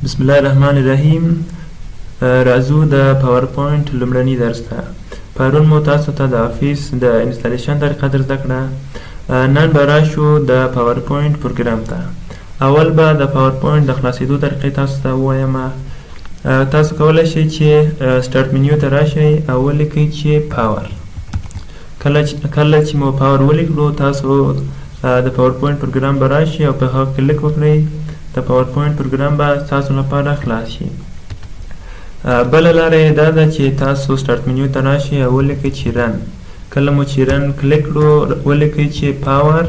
بسم الله الرحمن الرحیم. راځو د پاورپوینټ لومړني درس ته. پرون مو تاسو ته د افیس د انسټالیشن طریقه در زده کړه. نن به راشو د پاورپوینټ پروګرام ته. اول به د پاورپوینټ د خلاصېدو طریقې تاسو ته ووایم. تاسو کولی شئ چې سټارټ منیو ته راشئ او ولیکئ چې پاور. کله چې مو پاور ولیکلو تاسو د پاورپوینټ پروګرام به راشي او په هغه کلیک وکړئ. د پاورپوینټ پروګرام به تاسو لپاره خلاص شي. بله لاره یې دا ده چې تاسو سټارټ منیو ته راشئ او ولیکئ چې رن. کله مو چې رن کلیک کړو ولیکئ چې پاور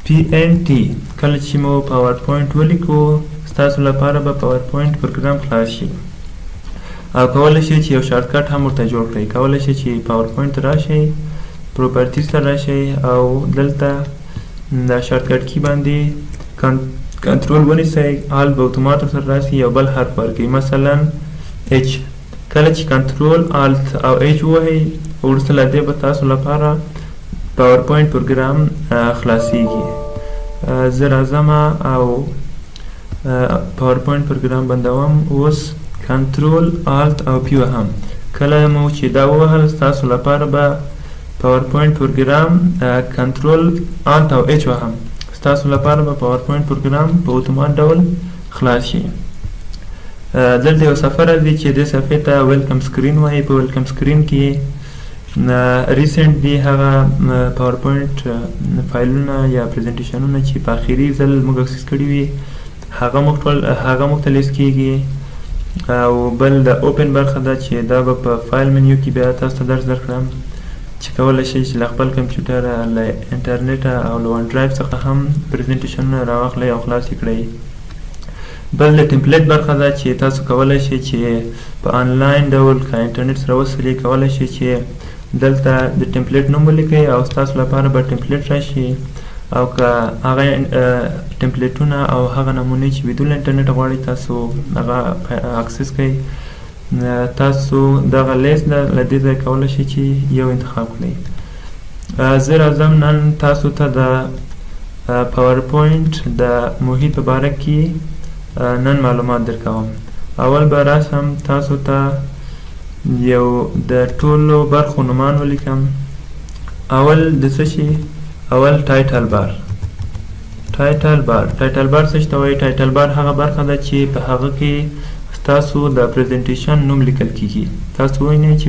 PNT. کله چې مو پاورپوینټ ولیکو ستاسو لپاره به پاورپوینټ پروګرام خلاص شي او کولی شئ چې یو شارټکټ هم ورته جوړ کړئ. کولی شئ چې پاورپوینټ ته راشئ، پروپرټیز ته راشئ او دلته د شارټکټ کی باندې کنټرول ونیسئ، آل به اتومات ورسره راسي، یو بل حرف ورکړئ، مثلا H. کله چې کنټرول آلت او H ووهئ وروسته له دې به تاسو لپاره پاورپوینټ پروګرام خلاصیږي. زه راځم او پاورپوینټ پروګرام بندوم. اوس کنټرول آلت او پی وهم. کله مو چې دا ووهل ستاسو لپاره به پاورپوینټ پروګرام کنټرول آلت او H وهم ستاسو لپاره به پاورپوینټ پروګرام په اتومات ډول خلاص شي. دلته یو صفحه راځي چې دې صفحې ته ویلکم سکرین وایي. په ویلکم سکرین کې ریسنټلی هغه پاورپوینټ فایلونه یا پریزنټیشنونه چې په اخري ځل موږ اکسس کړي وي هغه موږ ته لیست کیږي. او بل د اوپن برخه ده چې دا به په فایل منیو کې بیا تاسو ته درس درکړم چې کولی شئ چې له خپل کمپیوټره له انټرنیټه او له ون ډرایو څخه هم پریزنټیشنونه راواخلئ او خلاص یې کړئ. بل د ټمپلیټ برخه ده چې تاسو کولی شئ چې په آنلاین ډول که انټرنیټ سره وصلئ کولی شئ چې دلته د ټمپلیټ نوم ولیکئ او ستاسو لپاره به ټمپلیټ راشي. او که هغه ټمپلیټونه او هغه نمونې چې بدون انټرنیټ غواړئ تاسو هغه اکسس کړئ، تاسو دغه لیست ده له دې ځای کولی شئ چې یو انتخاب کړئ. زه راځم نن تاسو ته د پاورپوینټ د محیط په باره کې نن معلومات درکوم. اول به راسم تاسو ته یو د ټولو برخو نومان ولیکم. اول د څه شي؟ اول ټایټل بار. ټایټل بار څه ته وایي؟ ټایټل بار هغه برخه ده چې په هغه کې ستاسو د پریزنټیشن نوم لیکل کیږي. تاسو وینئ چې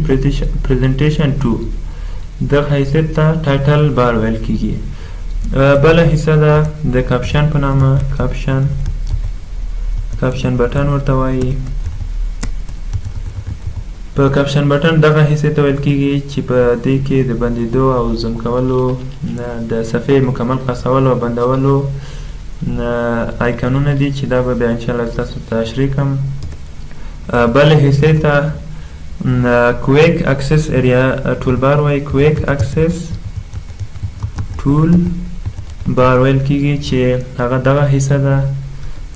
پریزنټیشن 2 دغه حیثیت ته ټایټل بار ویل کیږي. بله حصه ده د کاپشن په نامه. کاپشن بټن ورته وایي. په کاپشن بټن دغه حصې ته ویل کیږي چې په دې کې د بندېدو او زوم کولو، د صفحې مکمل خلاصولو او بندولو آیکنونه دي چې دا به بیا انشاءالله تاسو ته تشریح کړم. بلې حصې ته کویک اکسس ایریا ټول بار وایي. کویک اکسس ټول بار ویل کیږي چې هغه دغه حصه ده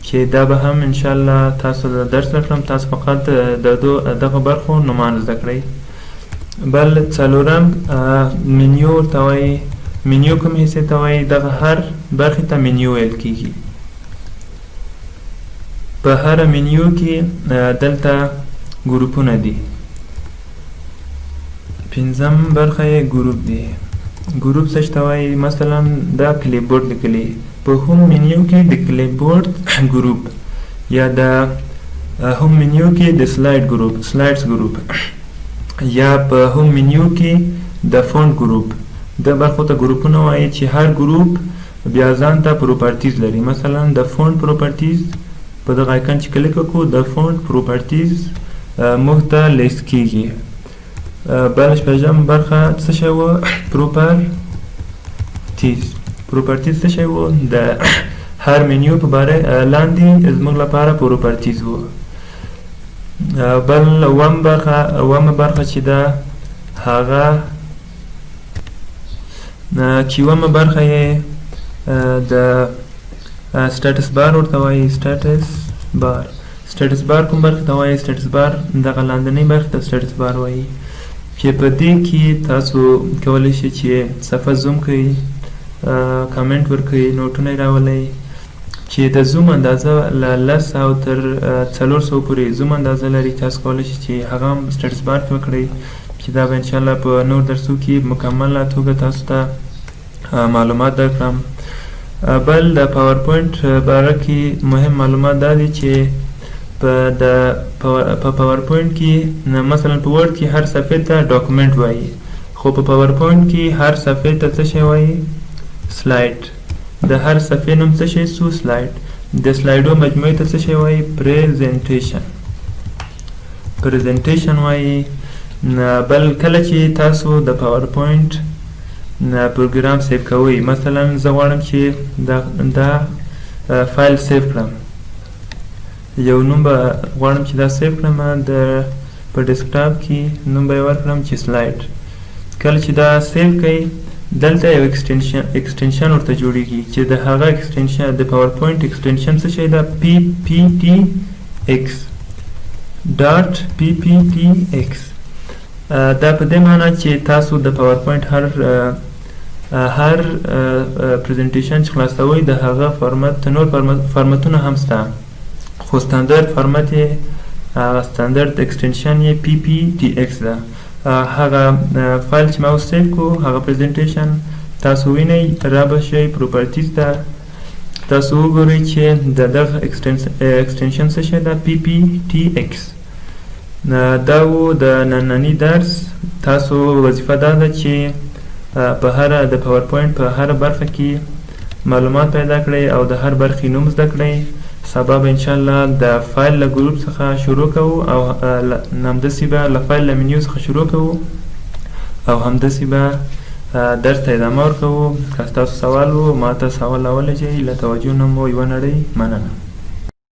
چې دا به هم انشاءالله تاسو د درس درکړم. تاسو فقط دغه برخو نومان زده کړئ. بل څلورم منیو ورته وایي. منیو کوم حصې ته وایي؟ دغه هر برخې ته منیو ویل کیږي. په هر منیو کې دلته ګروپونه دي. پنځم برخه یې ګروپ دی. ګروپ څه ته وایي؟ مثلا دا کلیپبورډ لیکلی په هوم منیو کې د کلیپبورډ ګروپ، یا د هوم منیو کې د سلایډز ګروپ، یا په هوم منیو کې د فونټ ګروپ. د برخو ته ګروپونه وایي چې هر ګروپ بیا ځان ته پروپرټیز لري. مثلا د فونټ پروپرټیز په دغه آیکن چې کلیک وکړو د فونټ پروپرټیز موږ ته لیست کیږي. بل شپږم برخه څه شی وه؟ پروپرټیز څه شی وه؟ د هر منیو په باره لاندې زموږ لپاره پروپرټیز وه. بل اومه برخه چې ده هغه چې اومه برخه یې د سټیټس بار ورته وایي. سټیټس بار کوم برخه ته وایي؟ سټیټس بار دغه لاندنۍ برخې ته سټیټس بار وایي چې په دې کې تاسو کولی شئ چې صفحه زوم کړئ، کامنټ ورکړئ، نوټونه یې راولئ، چې د زوم اندازه له 10 او تر 400 پورې زوم اندازه لري. تاسو کولی شئ چې هغه هم سټیټس بار کې وکړئ چې دا به انشاءالله په نور درسو کې مکمله توګه تاسو ته معلومات درکړم. بل د پاورپوینټ باره کې مهم معلومات دا دي چې په پاورپوینټ کې مثلا په ورډ کې هر صفحې ته ډاکومنټ وایي، خو په پاورپوینټ کې هر صفحې ته څه شی وایي؟ سلایډ. د هر صفحې نوم څه شی سو؟ سلایډ. د سلایډو مجموعې ته څه شی وایي؟ پریزنټیشن وایي. بل کله چې تاسو د پاورپوینټ پروګرام سیو کوئ، مثلا زه غواړم چې دا فایل سیو کړم، یو نوم به غواړم چې دا سیو کړم په ډیسکټاپ کې، نوم به یې ورکړم چې سلایډ. کله چې دا سیو کوئ دلته یو اکسټنشن ورته جوړیږي چې د هغه اکسټنشن د پاورپوینټ اکسټنشن څه شی ده؟ PPTX. دا په دې معنی چې تاسو د پاورپوینټ هر پریزنټیشن چې خلاصوئ د هغه فارمت نور فارمتونه هم شته، خو ستاندرد فارمت یې ستاندرد اکسټنشن یې PPTX ده. هغه فایل چې ما اوس سیو کو هغه پریزنټیشن تاسو وینئ، را به شئ پروپرټیز ته، تاسو وګورئ چې د دغه اکسټنشن څه شی ده؟ PPTX. دا و د نننی درس. تاسو وظیفه دا ده چې په هره د پاورپوینټ په هره برخه کې معلومات پیدا کړئ او د هر برخې نوم زده کړئ. سبا به انشاءالله د فایل له ګروپ څخه شروع کوو او همداسې به له فایل له منیو څخه شروع کوو او همداسې به درس ته ادامه ورکوو. که ستاسو سوال و ما ته سوال راولېږئ، له توجه نه مو یوه نړۍ مننه.